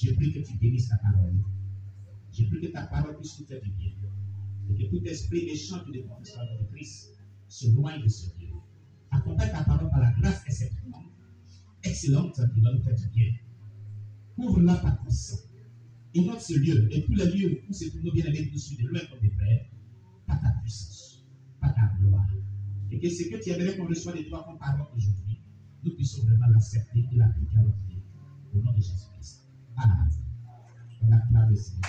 Je prie que tu bénisses ta parole. Je prie que ta parole puisse nous faire du bien. Et que tout esprit méchant qui ne confesse pas de Christ se loigne de ce Dieu. Accompagne ta parole par la grâce excellente qui va nous faire du bien. Ouvre-la par ton sang. Inonde ce lieu et tous les lieux où c'est pour nos bien-aimés nous suivent de loin comme des frères, par ta puissance, par ta gloire. Et que ce que tu aimerais qu'on reçoive de toi comme parole aujourd'hui, nous puissions vraiment l'accepter et l'appliquer à notre vie. Au nom de Jésus-Christ. Amen. On acclame le Seigneur.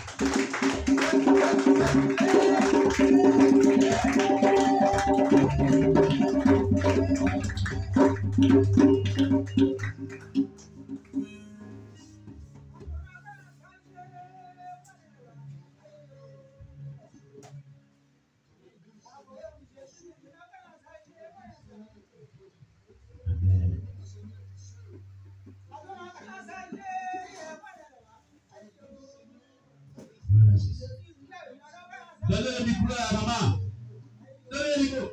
Donnez le micro à maman. Donnez le micro.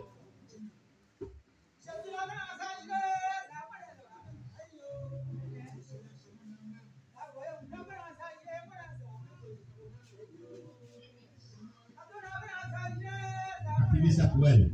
Activez ça pour elle.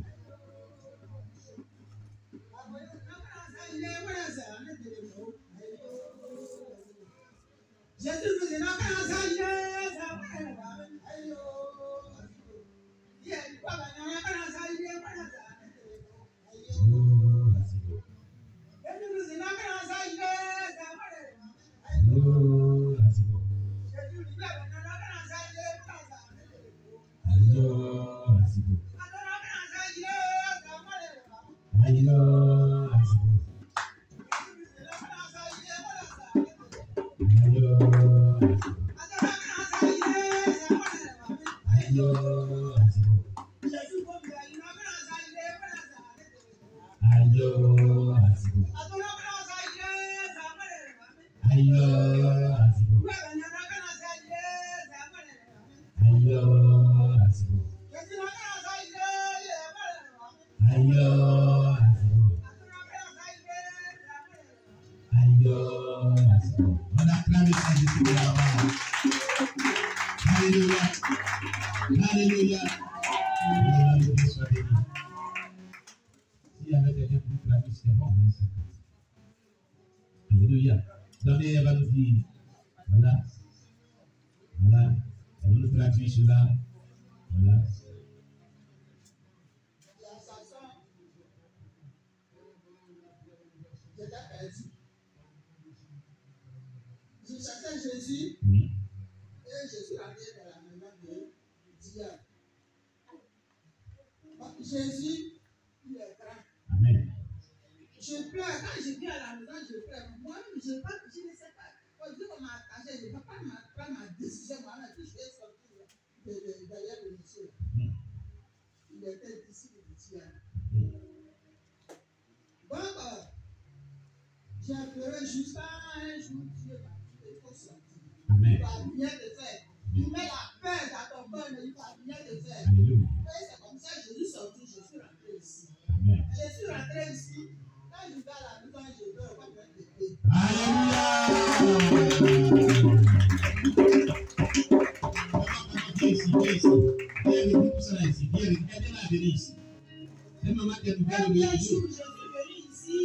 On acclame ça, Jésus de la part. Alléluia. Alléluia. Alléluia. Soit béni. S'il y avait quelqu'un pour nous clamer, c'était bon. Alléluia. Donnez, elle va nous dire. Voilà. Voilà. Elle va nous traduire cela. Voilà. Je cherchais Jésus. Oui. Et je suis rentré dans la maison de Dieu. Jésus, il est grand. Amen. Je pleure. Quand je viens à la maison, je pleure. Moi, je ne sais pas. Quand Dieu m'a attaché, je ne peux pas prendre ma décision. Moi, je vais sortir derrière le monsieur. Il était disciple de Dieu. Donc, j'ai pleuré jusqu'à un jour, Dieu m'a dit qu'il faut sortir. Amen. Il va rien te faire. Il met la peur dans ton cœur, mais il va rien te faire. Alléluia. Et c'est comme ça que je suis sorti, je suis rentré ici. Amen. Je suis rentré ici. Quand je vais à la maison, je dors comme un bébé. Viens ici. Viens avec tout ça ici. Viens avec. Aidez-la à venir ici. C'est le moment qu'elle nous vient de Premier dire. jour, je suis venu ici.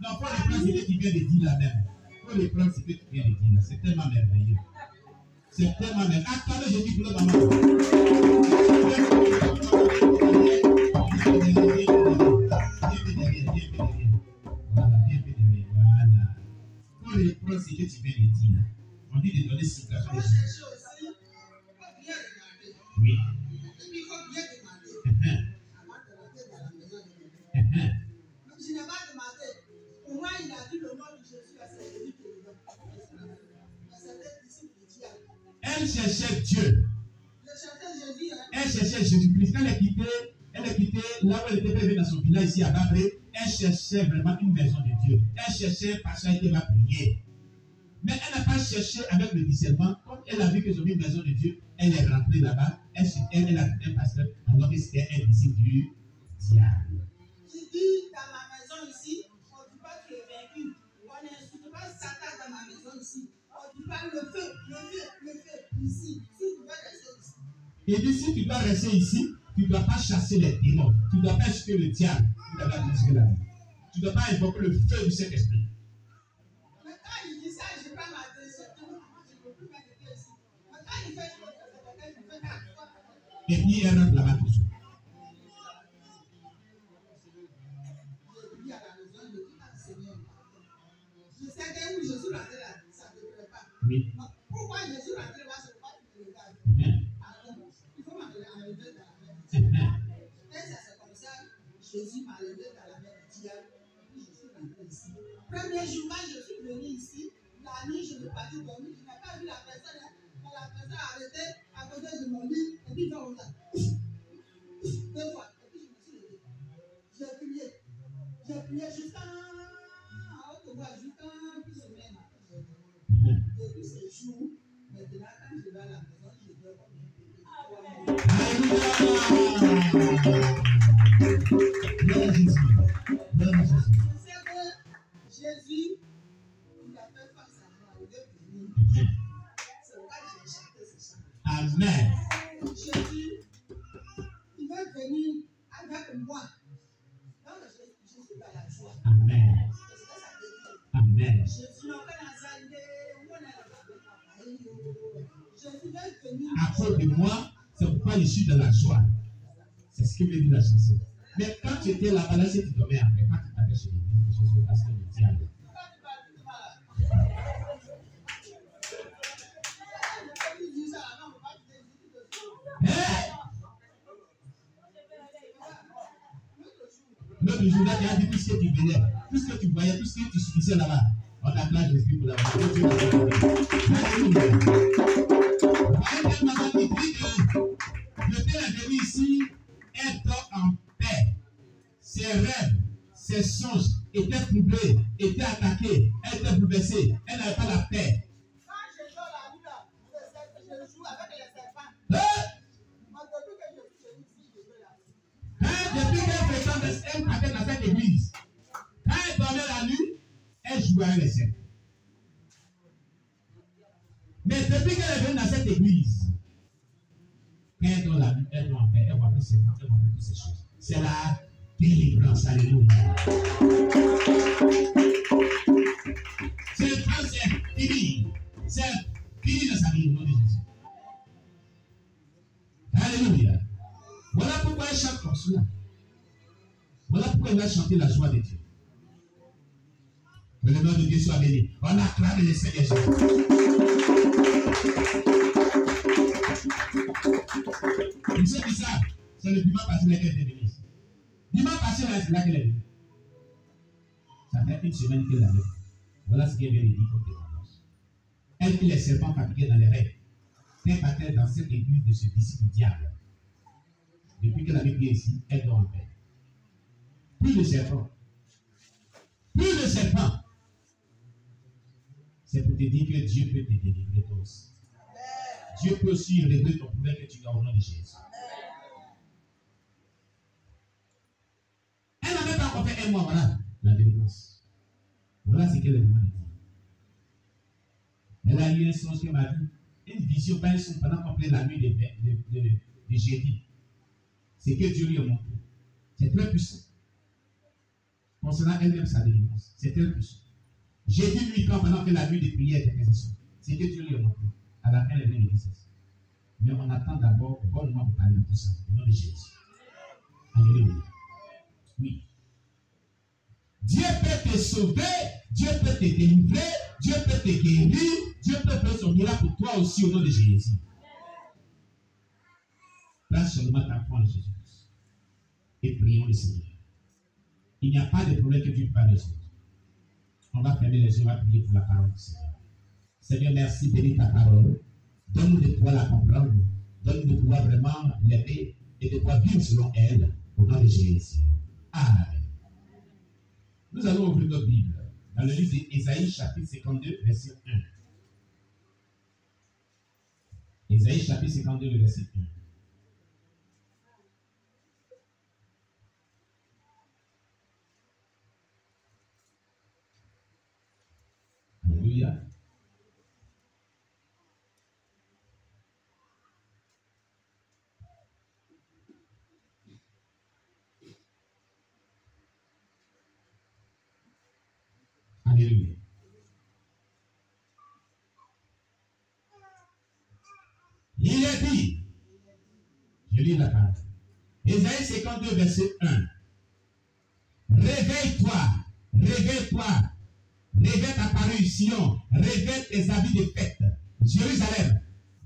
Non, faut les prendre ce que tu viens de dire là même. Faut les prendre ce que tu viens de dire là. C'est tellement merveilleux. C'est tellement merveilleux. Attendez, je dis pour le maman. Voilà, bien pédéré. Voilà. Faut les prendre ce que tu viens de dire là. On dit de donner citation. Il faut chercher aussi. Il faut bien regarder. Oui. Et puis il faut bien demander. Avant de rentrer dans la maison de Dieu. Je n'ai pas demandé. Pour moi, il a dit le nom de Jésus à ses Jésus qui est dedans. Mais c'était disciple de Dieu. Elle cherchait Dieu. Je cherchais Jésus. Elle cherchait Jésus-Christ. Quand elle a quitté là où elle était élevée dans son village ici à Babré, elle cherchait vraiment une maison de Dieu. Elle cherchait parce qu'elle va prier. Mais elle n'a pas cherché avec le discernement. Comme elle a vu que j'ai une maison de Dieu, elle est rentrée là-bas. Elle a quitté un pasteur alors que c'était un disciple du diable. Je dis dans ma maison ici, on ne dit pas que tu es vaincu. On n'insulte pas Satan dans ma maison ici. On dit pas le feu. Ici. Si tu veux rester ici. Et puis si tu dois rester ici, tu ne dois pas chasser les démons. Tu ne dois pas insulter le diable. Tu ne dois pas détruire la vie. Tu ne dois pas invoquer le feu du Saint-Esprit. Mais quand il dit ça, je prends ma décision. Je ne peux plus mettre ici. Mais quand il fait chose, il fait ça. Et puis elle rentre là-bas toujours. Je dis à la maison, je dis à Seigneur. Je sais que où je suis rentré là, ça ne devrait pas. Oui. Pourquoi je suis rentré là, c'est pourquoi tu me regardes. Il faut m'enlever dans la main. Et ça, c'est comme ça, Jésus m'a levé dans la main du diable. Et je suis rentré ici. Premier jour, quand je suis venu ici, la nuit, je ne suis pas dit dormir. Je n'ai pas vu la personne. Mais la personne a arrêté à côté de mon lit. Et puis, il fait comme ça. 2 fois. Et puis, je me suis levé. J'ai prié jusqu'à haute voix, jusqu'à plus de semaine. Depuis ce jour, maintenant, quand je vais à la maison, je dors comme un bébé. Je sais que Jésus, il a fait face à moi. Il est venu. C'est pourquoi j'ai chanté ce chant. Amen. Jésus, il veut venir avec moi. Donc, je suis dans la joie. Amen. C'est ce que ça veut dire. Amen. Jésus, on fait la salle Jésus veut venir. À cause de moi, c'est pourquoi je suis dans la joie. C'est ce que veut dire la chanson. Mais quand tu étais là-bas, là, si tu dormais après, quand tu t'avais chez l'église, Jésus, parce que le diable. L'autre jour, là, tu as dit tout ce que tu venais, tout ce que tu voyais, tout ce que tu subissais là-bas. On t'acclame Jésus pour la voix. Le Père est venu ici, être en paix. Ses rêves, ses songes étaient troublés, étaient attaqués, elle était bouleversée. Elle n'avait pas la paix. Quand je joue la nuit, je joue avec les serpents. Depuis qu'elle fréquente jouer avec les serpents. Mais depuis qu'elle est venue dans cette église, quand elle doit en paix, elle voit plus ses femmes, elle voit plus toutes ces choses. C'est la délivrance, alléluia. C'est le temps, c'est fini. C'est fini dans sa vie, au nom de Jésus. Alléluia. Voilà pourquoi elle chante comme cela. Voilà pourquoi elle va chanter la joie de Dieu. Que le nom de Dieu soit béni. On acclame le Seigneur Jésus. Vous savez ça, c'est le dimanche passé qu'elle était venue ici. Dimanche passé, c'est là qu'elle est venue. Ça fait une semaine qu'elle est là. Voilà ce qu'elle vient de dire comme témoignage. Elle qui les serpents fabriqués dans les rêves. Elle battait dans cette église de ce disciple du diable. Depuis qu'elle avait bien ici, elle dort en paix. Plus de serpents. Plus de serpents. C'est pour te dire que Dieu peut te délivrer toi aussi. Dieu peut aussi régler ton problème que tu as au nom de Jésus. Elle n'avait pas encore fait un mois, voilà, la délivrance. Voilà ce qu'elle est demandé de dire. Elle a eu un songe qu'elle m'a dit, une vision, pas un songe, pendant qu'on plaît la nuit de jeudi. C'est que Dieu lui a montré. C'est très puissant. Concernant elle-même sa délivrance, c'est très puissant. Jeudi nuit, quand pendant que la nuit de prière était intercession, c'est que Dieu lui a montré. À la fin, elle vient de dire ça. Mais on attend d'abord bon moment pour parler de tout ça, au nom de Jésus. Alléluia. Oui. Dieu peut te sauver, Dieu peut te délivrer, Dieu peut te guérir, Dieu peut faire son miracle pour toi aussi au nom de Jésus. Place seulement ta foi en Jésus-Christ. Et prions le Seigneur. Il n'y a pas de problème que Dieu ne peut pas résoudre. On va fermer les yeux, on va prier pour la parole du Seigneur. Seigneur, merci, bénis ta parole. Donne-nous de pouvoir la comprendre. Donne-nous de pouvoir vraiment l'aimer et de pouvoir vivre selon elle au nom de Jésus. Amen. Nous allons ouvrir notre Bible dans le livre d'Ésaïe, chapitre 52, verset 1. Ésaïe, chapitre 52, verset 1. Alléluia. Alléluia. Il est dit, je lis la parole. Ésaïe 52, verset 1. Réveille-toi, réveille-toi, réveille ta parure, Sion, réveille tes habits de fête, Jérusalem,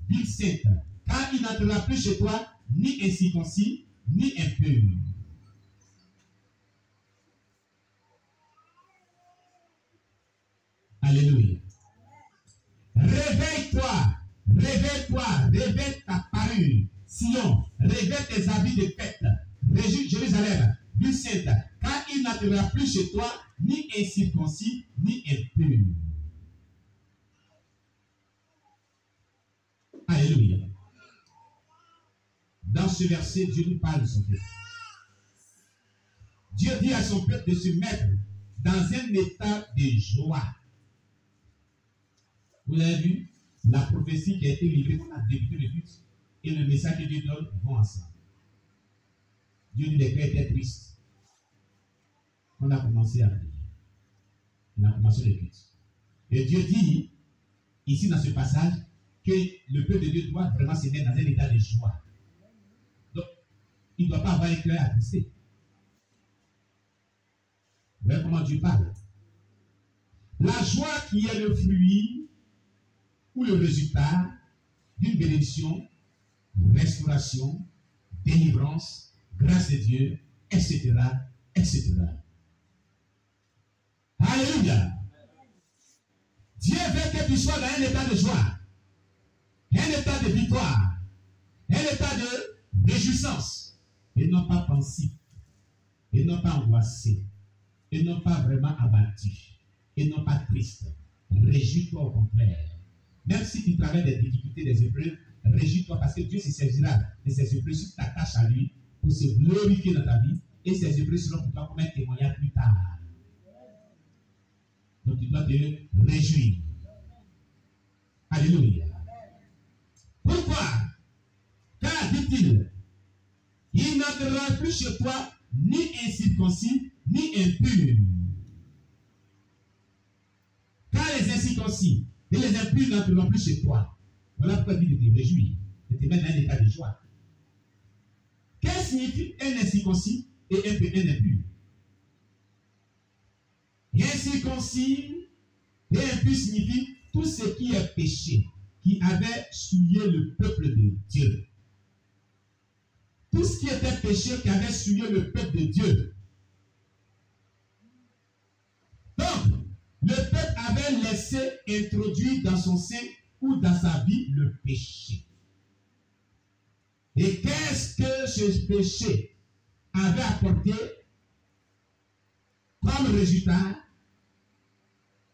ville sainte, car il n'entrera plus chez toi ni incirconcis, ni impur. Alléluia. Réveille-toi, réveille-toi, réveille ta parure, Sion, réveille tes habits de fête, Jérusalem, ville sainte, car il n'entrera plus chez toi ni incirconcis, ni impur. Alléluia. Dans ce verset, Dieu nous parle de son peuple. Dieu dit à son peuple de se mettre dans un état de joie. Vous avez vu la prophétie qui a été livrée pour la débuter le but et le message que Dieu donne vont ensemble. Dieu dit les cœurs étaient tristes. On a commencé à prier. On a commencé le culte. Et Dieu dit, ici dans ce passage, que le peuple de Dieu doit vraiment se mettre dans un état de joie. Donc, il ne doit pas avoir un cœur attristé. Vous voyez comment Dieu parle. La joie qui est le fruit ou le résultat d'une bénédiction, restauration, délivrance, grâce de Dieu, etc., etc. Alléluia. Dieu veut que tu sois dans un état de joie, un état de victoire, un état de réjouissance, et non pas pensif, et non pas angoissé, et non pas vraiment abattu, et non pas triste. Réjouis-toi au contraire. Même si tu traverses des difficultés, des épreuves, réjouis-toi parce que Dieu se servira de ces épreuves si tu t'attaches à lui pour se glorifier dans ta vie, et ces épreuves seront pour toi comme un témoignage plus tard. Donc tu dois te réjouir. Alléluia. Pourquoi? Car, dit-il, il n'entrera plus chez toi ni incirconcis, ni impur. Car les incirconcis et les impurs n'entreront plus chez toi. Voilà pourquoi il dit de te réjouir, de te mettre dans un état de joie. Qu'est-ce que signifie un incirconcis et un impur? Incirconcis et impur signifie tout ce qui est péché, qui avait souillé le peuple de Dieu. Tout ce qui était péché qui avait souillé le peuple de Dieu. Donc, le peuple avait laissé introduire dans son sein ou dans sa vie le péché. Et qu'est-ce que ce péché avait apporté comme résultat?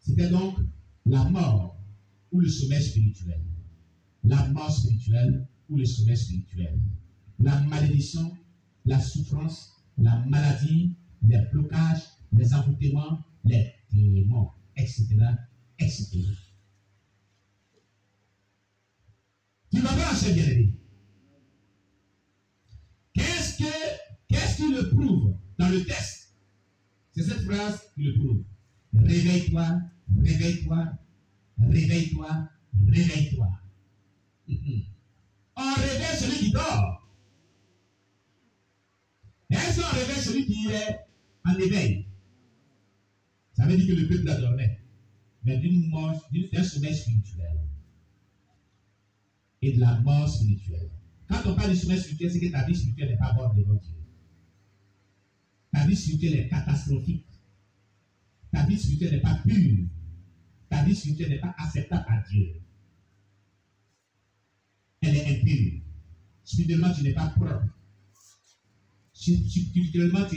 C'était donc la mort ou le sommeil spirituel. La mort spirituelle ou le sommeil spirituel. La malédiction, la souffrance, la maladie, les blocages, les envoûtements, les démons, etc., etc. Tu vas voir, cher bien-aimé. Qu'est-ce qui le prouve dans le texte? C'est cette phrase qui le prouve. Réveille-toi, réveille-toi, réveille-toi, réveille-toi. On réveille celui qui dort. Est-ce qu'on réveille celui qui est en éveil? Ça veut dire que le peuple la dormait. Mais d'un sommeil spirituel. Et de la mort spirituelle. Quand on parle du sommeil spirituel, c'est que ta vie spirituelle n'est pas bonne devant Dieu. Ta vie spirituelle est catastrophique. Ta vie spirituelle n'est pas pure. Ta vie spirituelle n'est pas acceptable à Dieu. Elle est impure. Spirituellement, tu n'es pas propre. Spirituellement, tu es